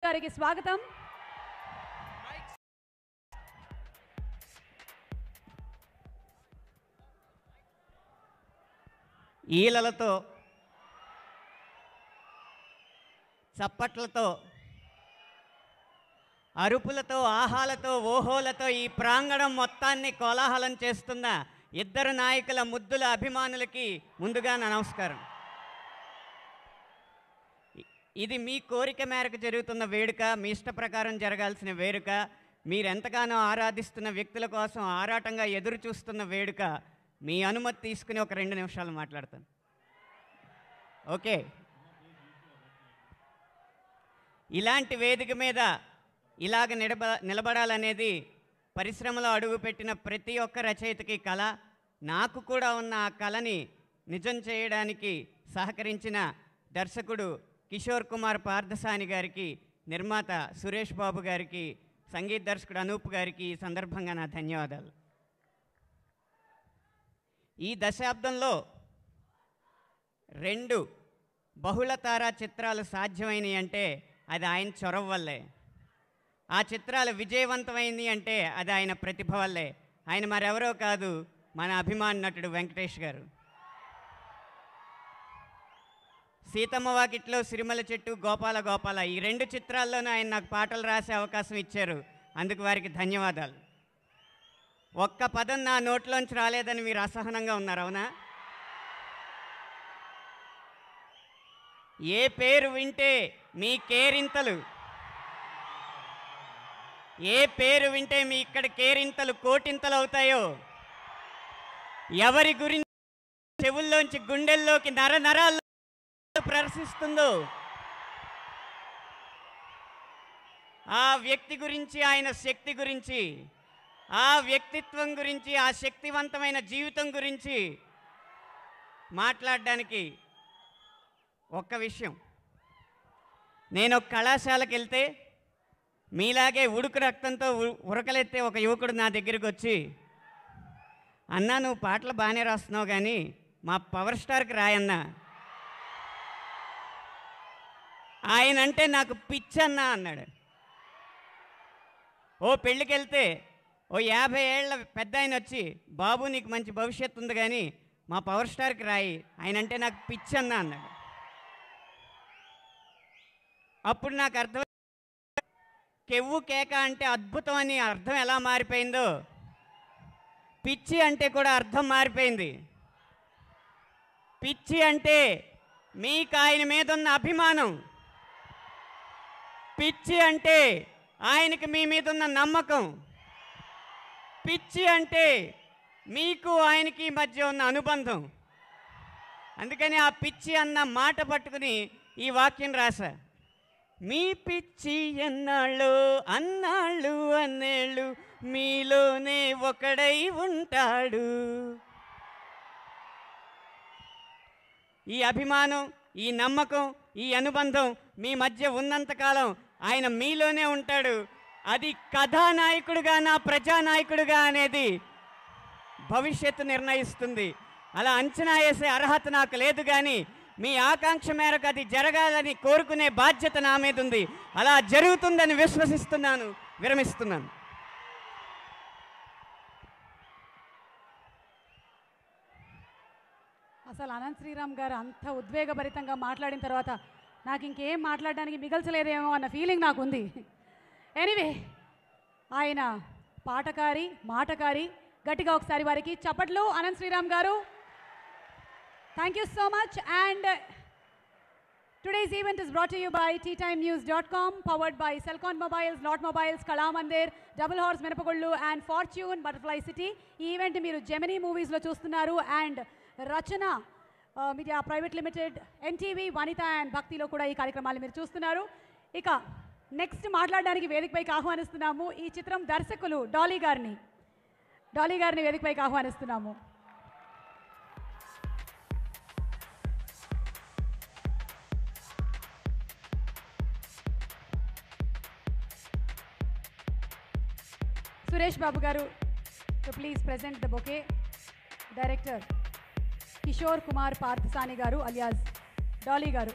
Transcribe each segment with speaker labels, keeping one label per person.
Speaker 1: గారికి స్వాగతం.
Speaker 2: ఈలలతో చప్పట్లతో అరుపులతో ఆహాలతో ఓహోలతో ఈ ప్రాంగణం మొత్తాన్ని కోలాహలం చేస్తున్న ఇద్దరు నాయకుల ముద్దుల అభిమానులకి ముందుగా నా నమస్కారం. ఇది మీ కోరిక మేరకు జరుగుతున్న వేడుక, మీ ఇష్ట ప్రకారం జరగాల్సిన వేడుక, మీరెంతగానో ఆరాధిస్తున్న వ్యక్తుల కోసం ఆరాటంగా ఎదురు చూస్తున్న వేడుక. మీ అనుమతి తీసుకుని ఒక 2 నిమిషాలు మాట్లాడతాను. ఓకే, ఇలాంటి వేదిక మీద ఇలాగ నిలబడాలనేది పరిశ్రమలో అడుగుపెట్టిన ప్రతి ఒక్క రచయితకి కళ. నాకు కూడా ఉన్న ఆ కళని నిజం చేయడానికి సహకరించిన దర్శకుడు కిషోర్ కుమార్ పార్థసాని గారికి, నిర్మాత సురేష్ బాబు గారికి, సంగీత దర్శకుడు అనూప్ గారికి ఈ సందర్భంగా నా ధన్యవాదాలు. ఈ దశాబ్దంలో 2 బహుళతారా చిత్రాలు సాధ్యమైనవి అంటే అది ఆయన చొరవ వల్లే. ఆ చిత్రాలు విజయవంతమైంది అంటే అది ఆయన ప్రతిభ వల్లే. ఆయన మరెవరో కాదు, మన అభిమాన నటుడు వెంకటేష్ గారు. సీతమ్మ వాకిట్లో సిరిమల చెట్టు, గోపాల గోపాల ఈ 2 చిత్రాల్లోనూ ఆయన నాకు పాటలు రాసే అవకాశం ఇచ్చారు. అందుకు వారికి ధన్యవాదాలు. ఒక్క పదం నా నోట్లోంచి రాలేదని మీరు అసహనంగా ఉన్నారు, అవునా? ఏ పేరు వింటే మీ కేరింతలు, ఏ పేరు వింటే మీ ఇక్కడ కేరింతలు కోటింతలు అవుతాయో, ఎవరి గురించి చెవుల్లోంచి గుండెల్లోకి నరాల్లో ప్రదర్శిస్తుందో ఆ వ్యక్తి గురించి, ఆయన శక్తి గురించి, ఆ వ్యక్తిత్వం గురించి, ఆ శక్తివంతమైన జీవితం గురించి మాట్లాడడానికి ఒక్క విషయం. నేను ఒక కళాశాలకు వెళ్తే మీలాగే ఉడుకు రక్తంతో ఉరకలెత్తే ఒక యువకుడు నా దగ్గరికి వచ్చి, అన్నా నువ్వు పాటలు బాగానే రాస్తున్నావు కానీ మా పవర్ స్టార్కి రాయన్నా, ఆయన అంటే నాకు పిచ్చన్నా అన్నాడు. ఓ పెళ్ళికి వెళ్తే ఓ 50 ఏళ్ల పెద్ద ఆయన వచ్చి, బాబు నీకు మంచి భవిష్యత్తు ఉంది కానీ మా పవర్ స్టార్కి రాయి, ఆయన అంటే నాకు పిచ్చన్నా అన్నాడు. అప్పుడు నాకు అర్థం, కెవ్వు కేక అంటే అద్భుతం అని అర్థం ఎలా మారిపోయిందో, పిచ్చి అంటే కూడా అర్థం మారిపోయింది. పిచ్చి అంటే మీకు ఆయన మీద ఉన్న అభిమానం, పిచ్చి అంటే ఆయనకి మీ మీద ఉన్న నమ్మకం, పిచ్చి అంటే మీకు ఆయనకి మధ్య ఉన్న అనుబంధం. అందుకని ఆ పిచ్చి అన్న మాట పట్టుకుని ఈ వాక్యం రాశా. మీ పిచ్చి ఎన్నాళ్ళు అన్నాళ్ళు అన్నేళ్ళు మీలోనే ఒకడై ఉంటాడు. ఈ అభిమానం, ఈ నమ్మకం, ఈ అనుబంధం మీ మధ్య ఉన్నంతకాలం ఆయన మీలోనే ఉంటాడు. అది కథానాయకుడుగా నా ప్రజానాయకుడుగా అనేది భవిష్యత్తు నిర్ణయిస్తుంది. అలా అంచనా వేసే అర్హత నాకు లేదు, కానీ మీ ఆకాంక్ష మేరకు అది జరగాలని కోరుకునే బాధ్యత నా మీద ఉంది. అలా జరుగుతుందని విశ్వసిస్తున్నాను. విరమిస్తున్నాను.
Speaker 1: అసలు అనంత్ శ్రీరామ్ గారు అంత ఉద్వేగభరితంగా మాట్లాడిన తర్వాత నాకు ఇంకేం మాట్లాడడానికి మిగల్చలేదేమో అన్న ఫీలింగ్ నాకు ఉంది. ఎనీవే, ఆయన పాటకారి, మాటకారి. గట్టిగా ఒకసారి వారికి చప్పట్లు. అనంత్ శ్రీరామ్ గారు, thank you so much. And today's event is brought to you by teatimenews.com, powered by Selcon Mobiles, Lot Mobiles, Kalamandir, Double Horse Menapagullu and Fortune Butterfly City. ఈ ఈవెంట్ మీరు జెమినీ మూవీస్లో చూస్తున్నారు. And Rachana media private limited, NTV, Vanitha and భక్తిలో కూడా ఈ కార్యక్రమాలు మీరు చూస్తున్నారు. ఇక నెక్స్ట్ మాట్లాడడానికి వేదికపైకి ఆహ్వానిస్తున్నాము ఈ చిత్రం దర్శకులు డాలీ గారిని వేదికపైకి ఆహ్వానిస్తున్నాము. సురేష్ బాబు గారు to please present the bouquet. Director Kishore Kumar Pardasani గారు అలియాస్ డాలీ గారు.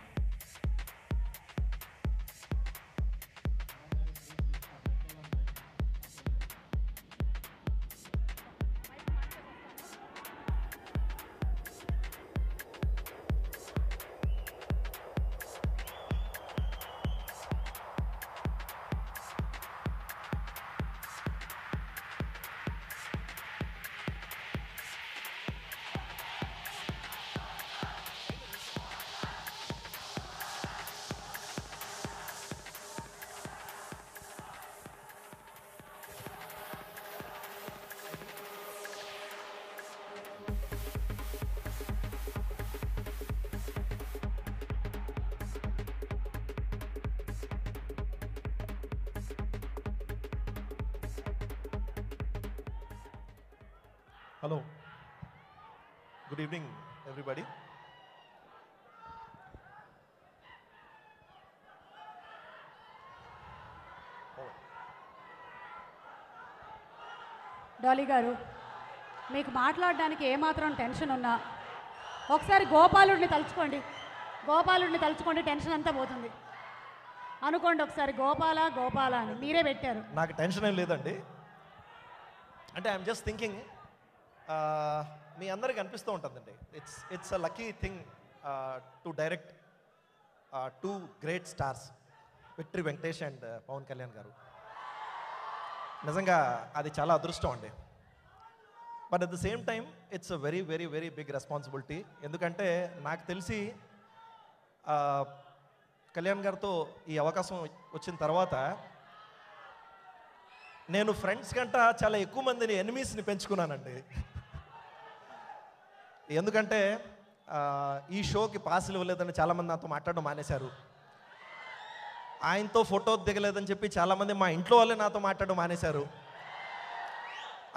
Speaker 3: Hello. Good evening, everybody.
Speaker 1: Dolly గారు, మీకు మాట్లాడడానికి ఏమాత్రం టెన్షన్ ఉన్నా ఒకసారి గోపాలుడిని తలుచుకోండి, టెన్షన్ అంతా పోతుంది. అనుకోండి ఒకసారి, గోపాల గోపాల అని మీరే పెట్టారు.
Speaker 3: నాకు టెన్షన్ ఏం లేదండి. అంటే ఐఎమ్ జస్ట్ థింకింగ్, మీ అందరికి అనిపిస్తూ ఉంటుందండి, it's a lucky thing to direct two great stars, victory Venkatesh and Pavan Kalyan garu. నిజంగా అది చాలా అదృష్టం అండి. But at the same time it's a very very very big responsibility. ఎందుకంటే నాకు తెలిసి కళ్యాణ్ గారితో ఈ అవకాశం వచ్చిన తర్వాత నేను ఫ్రెండ్స్ కంట చాలా ఎక్కువ మందిని ఎనిమీస్ని పెంచుకున్నానండి. ఎందుకంటే ఈ షోకి పాసులు ఇవ్వలేదని చాలామంది నాతో మాట్లాడడం మానేశారు. ఆయనతో ఫోటో దిగలేదని చెప్పి చాలామంది మా ఇంట్లో వాళ్ళే నాతో మాట్లాడడం మానేశారు.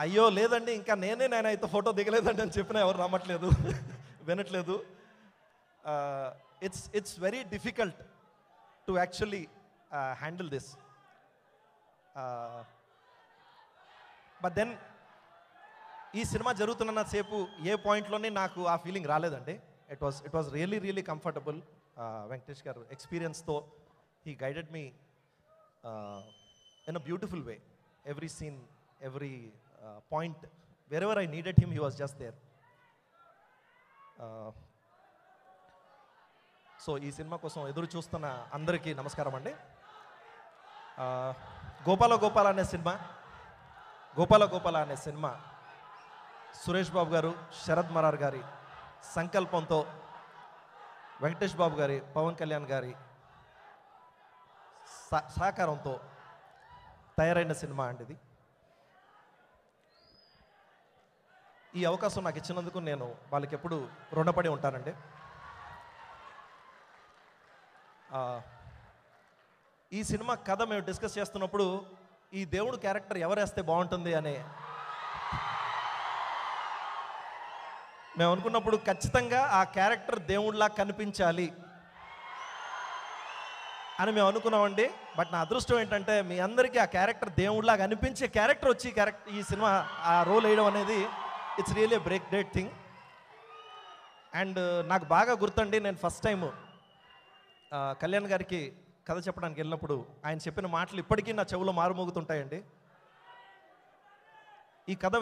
Speaker 3: అయ్యో లేదండి, ఇంకా నేను ఆయనతో ఫోటో దిగలేదండి అని చెప్పినా ఎవరు నమ్మట్లేదు, వినట్లేదు. It's very difficult to actually handle this. But then ఈ సినిమా జరుగుతున్నసేపు ఏ పాయింట్లోనే నాకు ఆ ఫీలింగ్ రాలేదండి. It was really really comfortable. Venkatesh garu ఎక్స్పీరియన్స్తో he guided me in a beautiful way. Every scene, every point, wherever I needed him, he was just there. So ఈ cinema కోసం ఎదురు చూస్తున్న అందరికీ నమస్కారం అండి. గోపాల గోపాల అనే సినిమా సురేష్ బాబు గారు, శరద్ మరార్ గారి సంకల్పంతో, వెంకటేష్ బాబు గారి, పవన్ కళ్యాణ్ గారి సహకారంతో తయారైన సినిమా అండి ఇది. ఈ అవకాశం నాకు ఇచ్చినందుకు నేను వాళ్ళకి ఎప్పుడు రుణపడి ఉంటానండి. ఈ సినిమా కథ మేము డిస్కస్ చేస్తున్నప్పుడు ఈ దేవుడు క్యారెక్టర్ ఎవరేస్తే బాగుంటుంది అని మేము అనుకున్నప్పుడు ఖచ్చితంగా ఆ క్యారెక్టర్ దేవుడిలా కనిపించాలి అని మేము అనుకున్నామండి. బట్ నా అదృష్టం ఏంటంటే మీ అందరికీ ఆ క్యారెక్టర్ దేవుడిలాగా అనిపించే క్యారెక్టర్ వచ్చి ఈ సినిమా ఆ రోల్ వేయడం అనేది it's really great thing. And నాకు బాగా గుర్తండి, నేను ఫస్ట్ టైం కళ్యాణ్ గారికి కథ చెప్పడానికి వెళ్ళినప్పుడు ఆయన చెప్పిన మాటలు ఇప్పటికీ నా చెవులో మారుమోగుతుంటాయండి. ఈ కథ